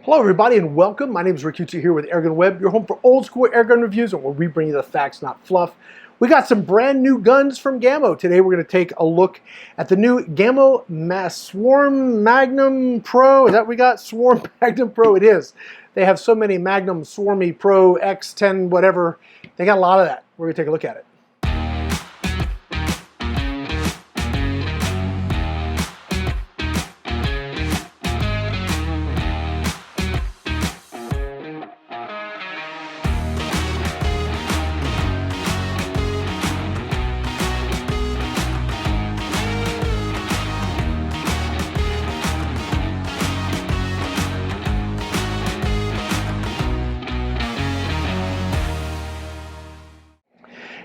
Hello everybody and welcome. My name is GamoUsa here with AirgunWeb, your home for old school airgun reviews and where we bring you the facts, not fluff. We got some brand new guns from Gamo. Today we're going to take a look at the new Gamo Swarm Magnum Pro. Is that what we got? Swarm Magnum Pro, it is. They have so many Magnum Swarmy Pro, X10, whatever. They got a lot of that. We're going to take a look at it.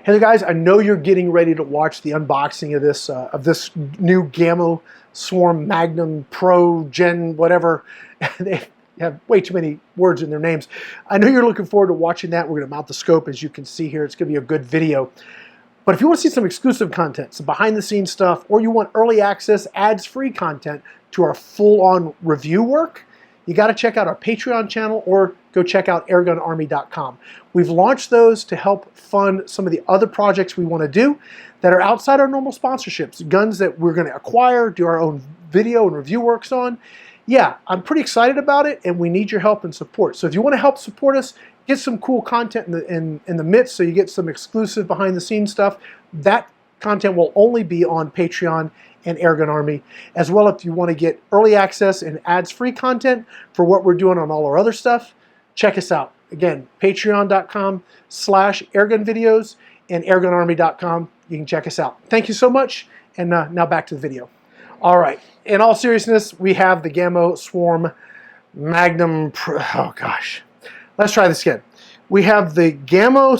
Hey there guys, I know you're getting ready to watch the unboxing of this new Gamo Swarm Magnum Pro Gen whatever. They have way too many words in their names. I know you're looking forward to watching that. We're going to mount the scope as you can see here. It's going to be a good video. But if you want to see some exclusive content, some behind the scenes stuff, or you want early access, ads-free content to our full-on review work, you got to check out our Patreon channel or go check out AirgunArmy.com. We've launched those to help fund some of the other projects we want to do that are outside our normal sponsorships. Guns that we're going to acquire, do our own video and review works on. Yeah, I'm pretty excited about it and we need your help and support. So if you want to help support us, get some cool content in the midst so you get some exclusive behind the scenes stuff. That content will only be on Patreon and Airgun Army, as well if you want to get early access and ads-free content for what we're doing on all our other stuff, check us out. Again, patreon.com/airgunvideos and airgunarmy.com. You can check us out. Thank you so much, and now back to the video. All right, in all seriousness, we have the Gamo Swarm Magnum Pro. Oh gosh, let's try this again. We have the Gamo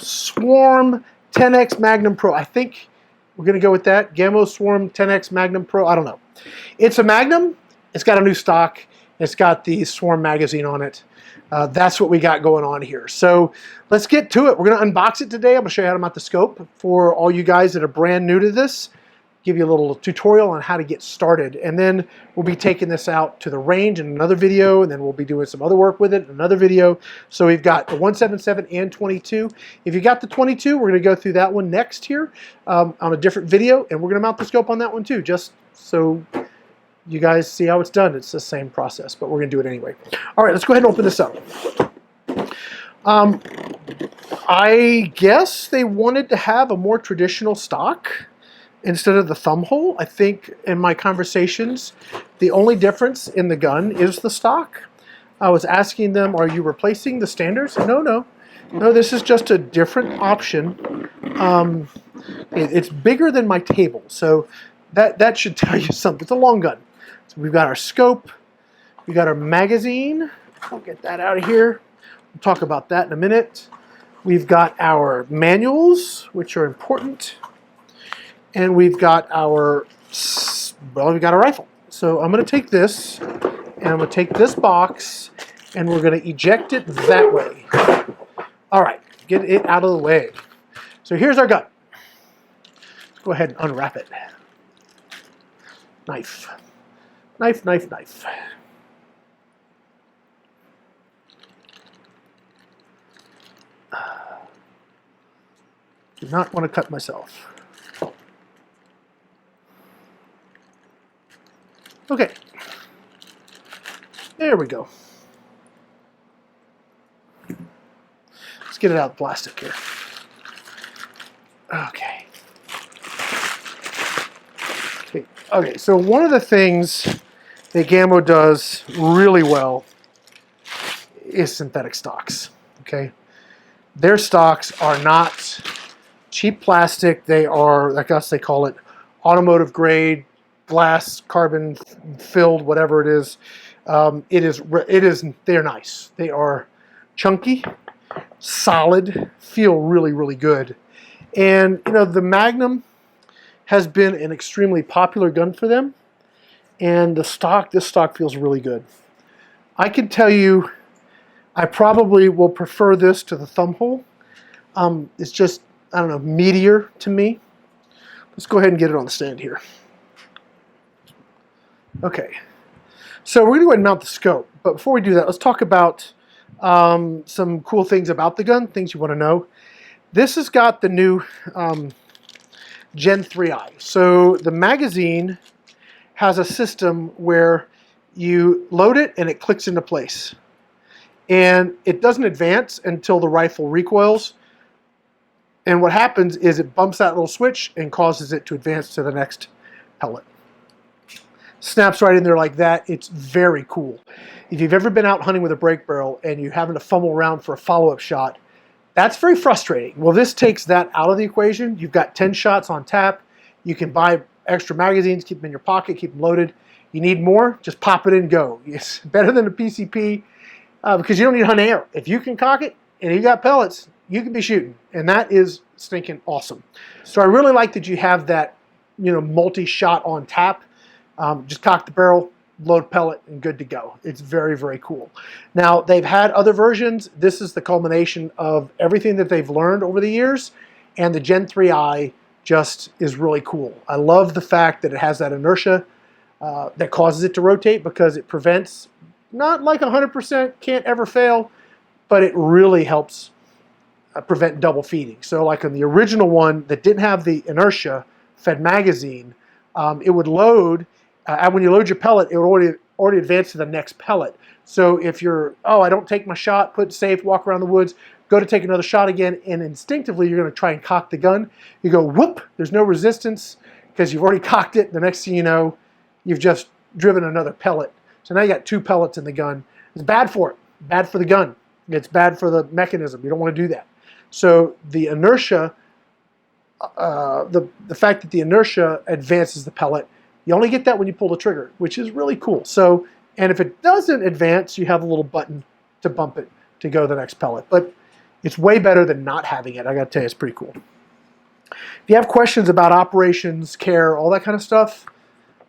Swarm 10X Magnum Pro. I think we're going to go with that. Gamo Swarm 10X Magnum Pro. I don't know. It's a Magnum. It's got a new stock. It's got the Swarm magazine on it. That's what we got going on here. So let's get to it. We're going to unbox it today. I'm going to show you how to mount the scope for all you guys that are brand new to this. Give you a little tutorial on how to get started. And then we'll be taking this out to the range in another video, and then we'll be doing some other work with it in another video. So we've got the 177 and 22. If you got the 22, we're going to go through that one next here on a different video, and we're going to mount the scope on that one too, just so you guys see how it's done. It's the same process, but we're going to do it anyway. All right, let's go ahead and open this up. I guess they wanted to have a more traditional stock instead of the thumb hole. I think in my conversations, the only difference in the gun is the stock. I was asking them, are you replacing the standards? No, this is just a different option. It's bigger than my table, so that should tell you something. It's a long gun. So we've got our scope, we got our magazine. I'll get that out of here. We'll talk about that in a minute. We've got our manuals, which are important. And we've got our rifle. So I'm going to take this, and I'm going to take this box, and we're going to eject it that way. All right, get it out of the way. So here's our gun. Let's go ahead and unwrap it. Knife. Knife, knife, knife. Do not want to cut myself. Okay, there we go. Let's get it out of the plastic here. Okay. Okay, so one of the things that Gamo does really well is synthetic stocks, okay? Their stocks are not cheap plastic. They are, like us, they call it automotive grade, glass, carbon filled, whatever it is. They're nice. They are chunky, solid, feel really, really good. And you know, the Magnum has been an extremely popular gun for them. And this stock feels really good. I can tell you, I probably will prefer this to the thumb hole. It's just, I don't know, meatier to me. Let's go ahead and get it on the stand here. Okay, So we're going to go ahead and mount the scope. But before we do that, let's talk about some cool things about the gun, things you want to know. This has got the new Gen 3i. So the magazine has a system where you load it and it clicks into place. And it doesn't advance until the rifle recoils. And what happens is it bumps that little switch and causes it to advance to the next pellet. Snaps right in there like that. It's very cool. If you've ever been out hunting with a break barrel and you're having to fumble around for a follow-up shot, that's very frustrating. Well, this takes that out of the equation. You've got 10 shots on tap. You can buy extra magazines, keep them in your pocket, keep them loaded. You need more, just pop it in, go. It's better than a PCP because you don't need to hunt air. If you can cock it and you got pellets, you can be shooting, and that is stinking awesome. So I really like that you have that, multi-shot on tap. Just cock the barrel, load pellet, and good to go. It's very, very cool. Now, they've had other versions. This is the culmination of everything that they've learned over the years, and the Gen 3i just is really cool. I love the fact that it has that inertia that causes it to rotate because it prevents, not like 100% can't ever fail, but it really helps prevent double feeding. So like on the original one that didn't have the inertia fed magazine, it would load, and when you load your pellet, it would already advance to the next pellet. So if you're, I don't take my shot, put it safe, walk around the woods, go to take another shot again, and instinctively you're going to try and cock the gun. You go, whoop, there's no resistance because you've already cocked it. The next thing you know, you've just driven another pellet. So now you got 2 pellets in the gun. It's bad for it, bad for the gun. It's bad for the mechanism. You don't want to do that. So the inertia, the fact that the inertia advances the pellet, you only get that when you pull the trigger, which is really cool. So, and if it doesn't advance, you have a little button to bump it to go to the next pellet. But it's way better than not having it. I got to tell you, it's pretty cool. If you have questions about operations, care, all that kind of stuff,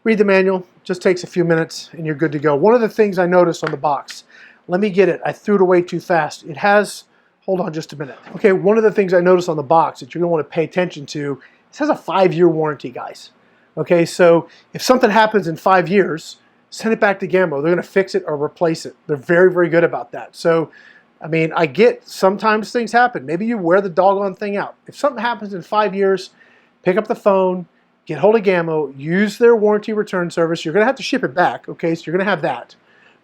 read the manual. Just takes a few minutes and you're good to go. One of the things I noticed on the box, let me get it. I threw it away too fast. It has, hold on just a minute. Okay, one of the things I noticed on the box that you're going to want to pay attention to, it has a 5-year warranty, guys. Okay, so if something happens in 5 years, send it back to Gamo. They're going to fix it or replace it. They're very, very good about that. So, I mean, I get sometimes things happen. Maybe you wear the doggone thing out. If something happens in 5 years, pick up the phone, get hold of Gamo, use their warranty return service. You're going to have to ship it back, okay, so you're going to have that.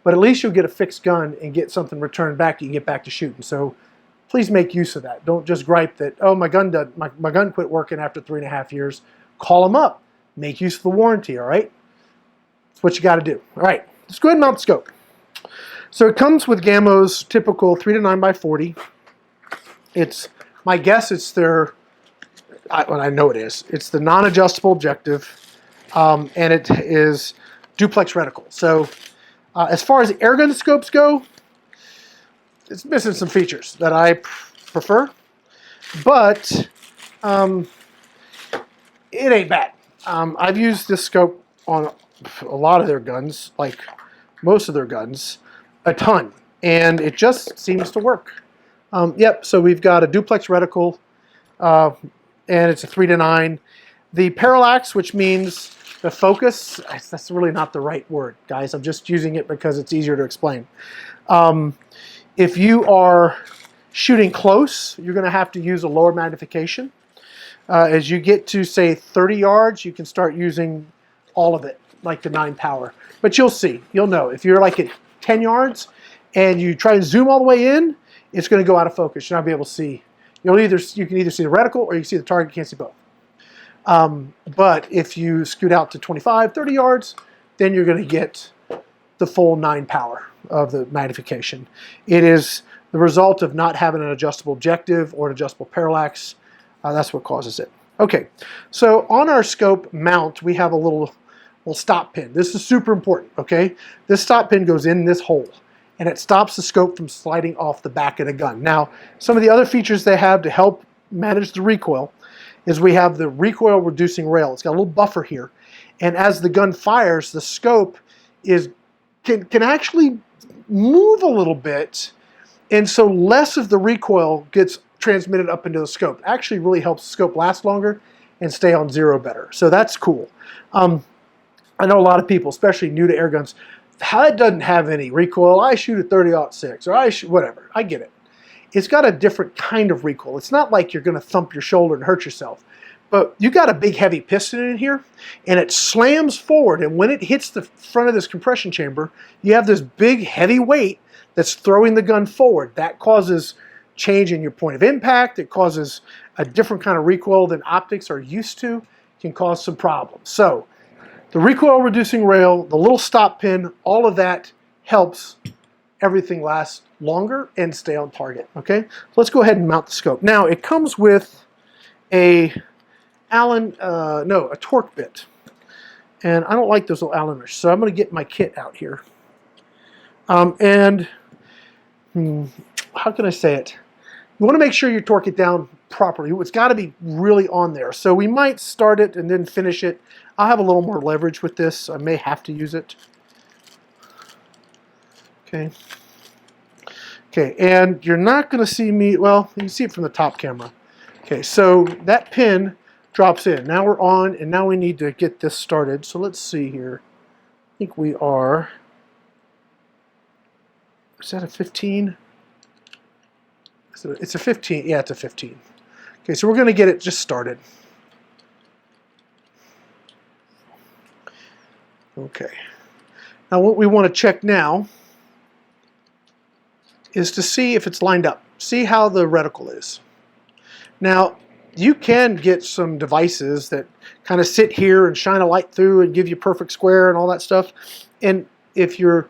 But at least you'll get a fixed gun and get something returned back. You can get back to shooting. So please make use of that. Don't just gripe that, oh, my gun quit working after 3.5 years. Call them up. Make use of the warranty, all right? That's what you got to do. All right, let's go ahead and mount the scope. So it comes with Gamo's typical 3 to 9 by 40. It's, my guess it's their, well, I know it is. It's the non-adjustable objective, and it is duplex reticle. So as far as airgun scopes go, it's missing some features that I prefer, but it ain't bad. I've used this scope on a lot of their guns, like most of their guns, a ton, and it just seems to work. Yep, so we've got a duplex reticle, and it's a 3 to 9. The parallax, which means the focus, that's really not the right word, guys. I'm just using it because it's easier to explain. If you are shooting close, you're going to have to use a lower magnification. As you get to, say, 30 yards, you can start using all of it, like the 9 power. But you'll see. You'll know. If you're like at 10 yards and you try to zoom all the way in, it's going to go out of focus. You're not going to be able to see. You can either see the reticle or you can see the target. You can't see both. But if you scoot out to 25, 30 yards, then you're going to get the full 9 power of the magnification. It is the result of not having an adjustable objective or an adjustable parallax. That's what causes it. Okay, so on our scope mount, we have a little stop pin. This is super important, okay? This stop pin goes in this hole, and it stops the scope from sliding off the back of the gun. Now, some of the other features they have to help manage the recoil is we have the recoil reducing rail. It's got a little buffer here, and as the gun fires, the scope can actually move a little bit, and so less of the recoil gets transmitted up into the scope. Actually really helps the scope last longer and stay on 0 better. So that's cool. I know a lot of people, especially new to air guns, how it doesn't have any recoil. I shoot a 30-06 or I shoot whatever. I get it. It's got a different kind of recoil. It's not like you're going to thump your shoulder and hurt yourself. But you got a big heavy piston in here, and it slams forward, and when it hits the front of this compression chamber, you have this big heavy weight that's throwing the gun forward. That causes change in your point of impact. It causes a different kind of recoil than optics are used to. It can cause some problems. So the recoil reducing rail, the little stop pin, all of that helps everything last longer and stay on target. Okay, so let's go ahead and mount the scope. Now it comes with a a torque bit, and I don't like those little Alleners, so I'm going to get my kit out here. How can I say it? You want to make sure you torque it down properly. It's got to be really on there. So we might start it and then finish it. I'll have a little more leverage with this. I may have to use it. Okay. Okay, and you're not going to see me, well, you can see it from the top camera. Okay, so that pin drops in. Now we're on, and now we need to get this started. So let's see here. I think we are, is that a 15? It's a 15. Yeah, it's a 15. Okay, so we're going to get it just started. Okay. Now what we want to check now is to see if it's lined up. See how the reticle is. Now, you can get some devices that kind of sit here and shine a light through and give you perfect square and all that stuff. And if you're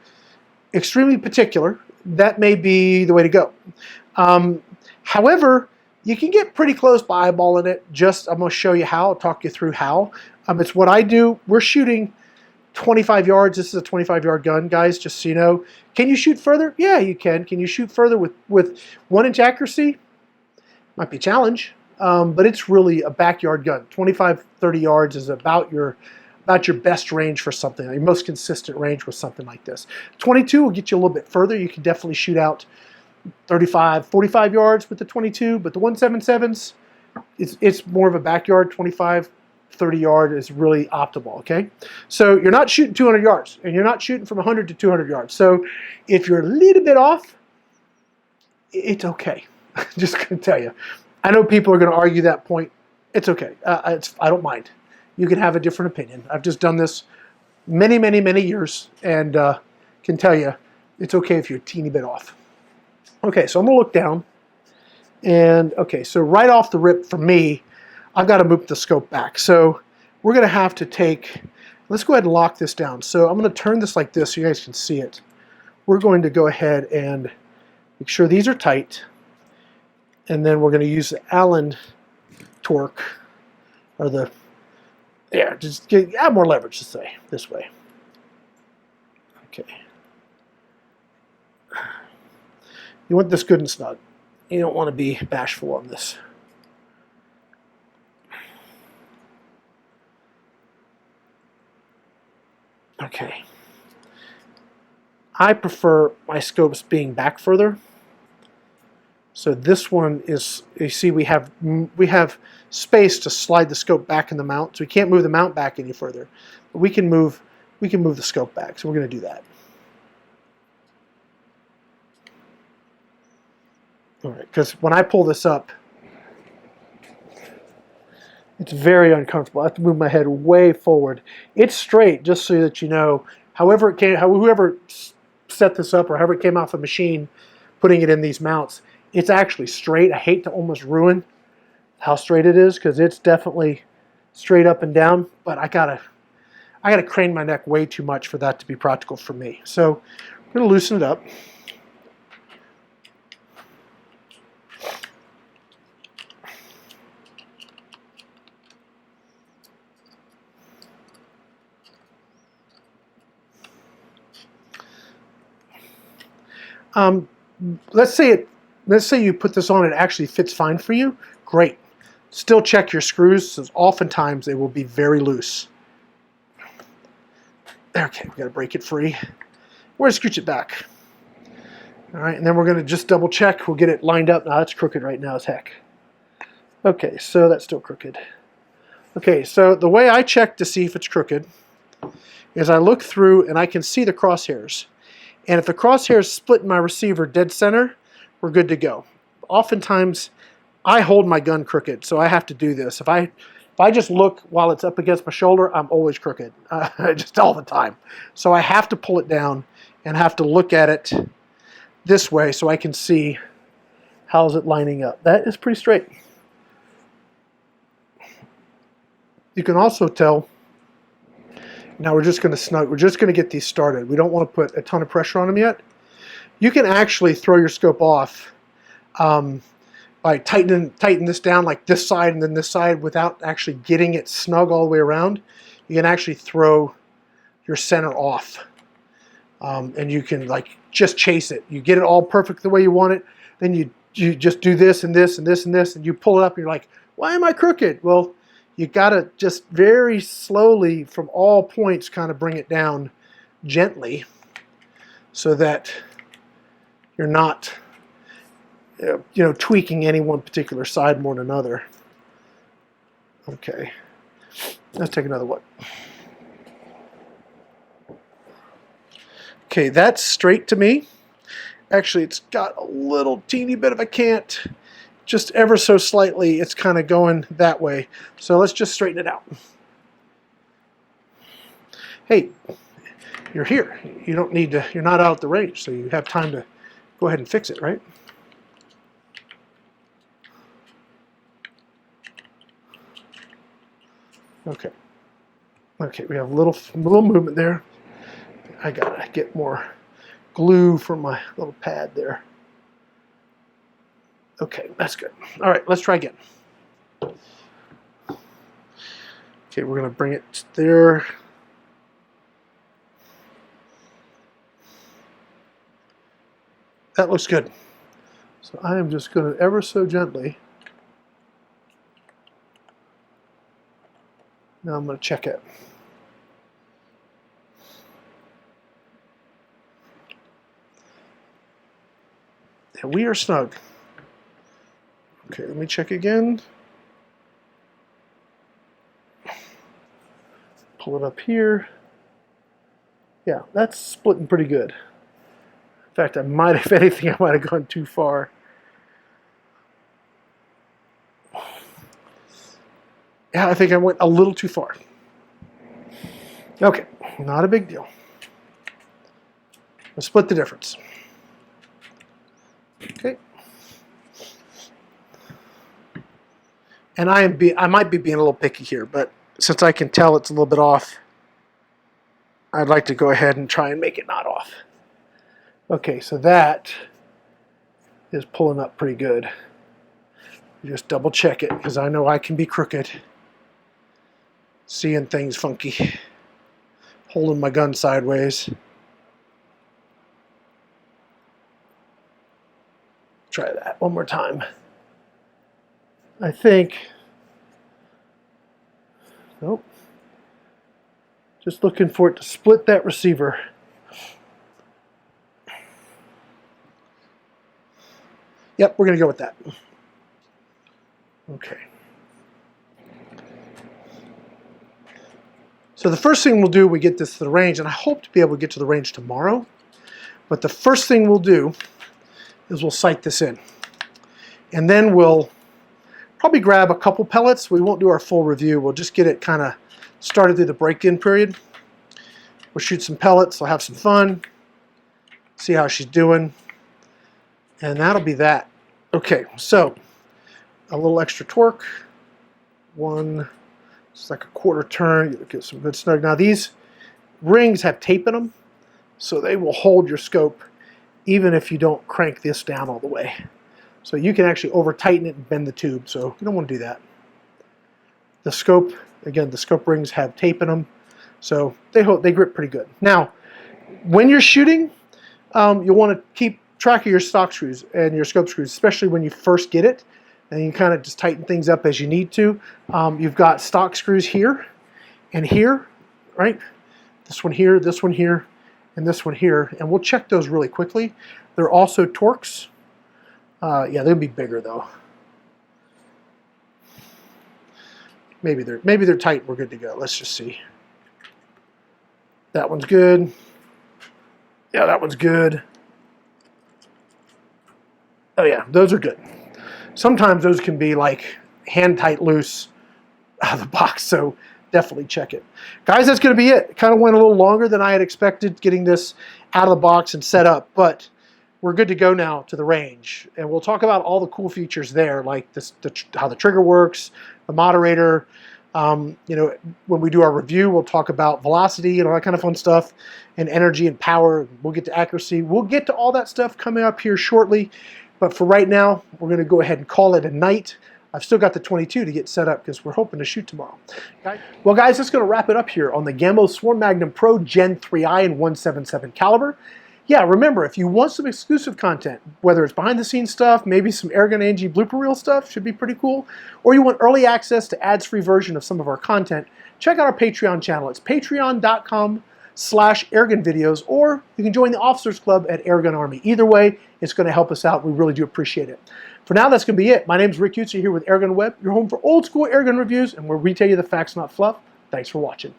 extremely particular, that may be the way to go. However, you can get pretty close by eyeballing it. I'm going to show you how. I'll talk you through how. It's what I do. We're shooting 25 yards. This is a 25-yard gun, guys, just so you know. Can you shoot further? Yeah, you can. Can you shoot further with 1-inch accuracy? Might be a challenge, but it's really a backyard gun. 25, 30 yards is about your best range for something, your most consistent range with something like this. 22 will get you a little bit further. You can definitely shoot out 35, 45 yards with the 22, but the 177s, it's more of a backyard. 25, 30 yard is really optimal, okay? So you're not shooting 200 yards, and you're not shooting from 100 to 200 yards. So if you're a little bit off, it's okay. Just going to tell you. I know people are going to argue that point. It's okay. I don't mind. You can have a different opinion. I've just done this many, many, many years, and can tell you it's okay if you're a teeny bit off. Okay, so I'm going to look down. And, okay, so right off the rip for me, I've got to move the scope back. So we're going to have to take, let's go ahead and lock this down. So I'm going to turn this like this so you guys can see it. We're going to go ahead and make sure these are tight. And then we're going to use the Allen torque, or just add more leverage, to say, this way. Okay. You want this good and snug. You don't want to be bashful on this. Okay. I prefer my scopes being back further. So this one is, you see, we have space to slide the scope back in the mount. So we can't move the mount back any further, but we can move the scope back. So we're going to do that. All right, because when I pull this up, it's very uncomfortable. I have to move my head way forward. It's straight, just so that you know. However it came, whoever set this up, or however it came off the machine, putting it in these mounts, it's actually straight. I hate to almost ruin how straight it is, because it's definitely straight up and down. But I gotta crane my neck way too much for that to be practical for me. So I'm gonna loosen it up. Let's say you put this on and it actually fits fine for you. Great. Still check your screws, because oftentimes they will be very loose. Okay, we got to break it free. We're going to scooch it back. All right, and then we're going to just double check. We'll get it lined up. Now that's crooked right now as heck. Okay, so that's still crooked. Okay, so the way I check to see if it's crooked is I look through and I can see the crosshairs. And if the crosshairs split my receiver dead center, we're good to go. Oftentimes, I hold my gun crooked, so I have to do this. If I just look while it's up against my shoulder, I'm always crooked, just all the time. So I have to pull it down and have to look at it this way so I can see how's it lining up. That is pretty straight. You can also tell, now we're just going to snug, we're just going to get these started. We don't want to put a ton of pressure on them yet. You can actually throw your scope off by tighten this down like this side and then this side without actually getting it snug all the way around. You can actually throw your center off, and you can like just chase it. You get it all perfect the way you want it, then you just do this and this and this and this, and you pull it up and you're like, why am I crooked? Well, you gotta just very slowly from all points kind of bring it down gently so that you're not tweaking any one particular side more than another. Okay, let's take another one. Okay, that's straight to me. Actually, it's got a little teeny bit of a cant, just ever so slightly, it's kind of going that way. So let's just straighten it out. Hey, you're here. You don't need to, you're not out at the range, so you have time to go ahead and fix it, right? Okay. Okay, we have a little movement there. I gotta get more glue for my little pad there. Okay, that's good. All right, let's try again. Okay, we're gonna bring it there. That looks good. So I am just gonna ever so gently. Now I'm going to check it. And we are snug. Okay, let me check again. Pull it up here. Yeah, that's splitting pretty good. In fact, I might, if anything, I might have gone too far. Yeah, I think I went a little too far. Okay, not a big deal. Let's split the difference. Okay. And I might be being a little picky here, but since I can tell it's a little bit off, I'd like to go ahead and try and make it not off. Okay, so that is pulling up pretty good. Just double check it, because I know I can be crooked. Seeing things funky. Holding my gun sideways. Try that one more time. I think, nope. Just looking for it to split that receiver. Yep, we're going to go with that. Okay. So the first thing we'll do when we get this to the range, and I hope to be able to get to the range tomorrow, but the first thing we'll do is we'll sight this in. And then we'll probably grab a couple pellets. We won't do our full review. We'll just get it kind of started through the break-in period. We'll shoot some pellets. We'll have some fun. See how she's doing. And that'll be that. Okay, so a little extra torque. One, it's like a quarter turn. You get some good snug. Now these rings have tape in them, so they will hold your scope even if you don't crank this down all the way. So you can actually over tighten it and bend the tube, so you don't want to do that. The scope, again, the scope rings have tape in them, so they grip pretty good. Now, when you're shooting, you'll want to keep track of your stock screws and your scope screws, especially when you first get it, and you kind of just tighten things up as you need to. You've got stock screws here and here, right? This one here, and this one here, and we'll check those really quickly. They're also Torx. Yeah, they'll be bigger though. Maybe they're tight. We're good to go. Let's just see. That one's good. Yeah, that one's good. Oh yeah, those are good. Sometimes those can be like hand tight loose out of the box, so definitely check it. Guys, that's going to be it. Kind of went a little longer than I had expected getting this out of the box and set up, but we're good to go now to the range. And we'll talk about all the cool features there, like this, how the trigger works, the moderator. You know, when we do our review, we'll talk about velocity and all that kind of fun stuff, and energy and power. We'll get to accuracy. We'll get to all that stuff coming up here shortly. But for right now, we're going to go ahead and call it a night. I've still got the 22 to get set up because we're hoping to shoot tomorrow. Okay. Well, guys, that's going to wrap it up here on the Gamo Swarm Magnum Pro Gen 3i and 177 caliber. Yeah, remember, if you want some exclusive content, whether it's behind-the-scenes stuff, maybe some Airgun Angie blooper reel stuff, should be pretty cool, or you want early access to ads-free version of some of our content, check out our Patreon channel. It's patreon.com/Airgun videos, or you can join the Officers Club at Airgun Army. Either way, it's going to help us out. We really do appreciate it. For now, that's going to be it. My name is GamoUsa here with AirgunWeb, your home for old-school airgun reviews, and where we tell you the facts, not fluff. Thanks for watching.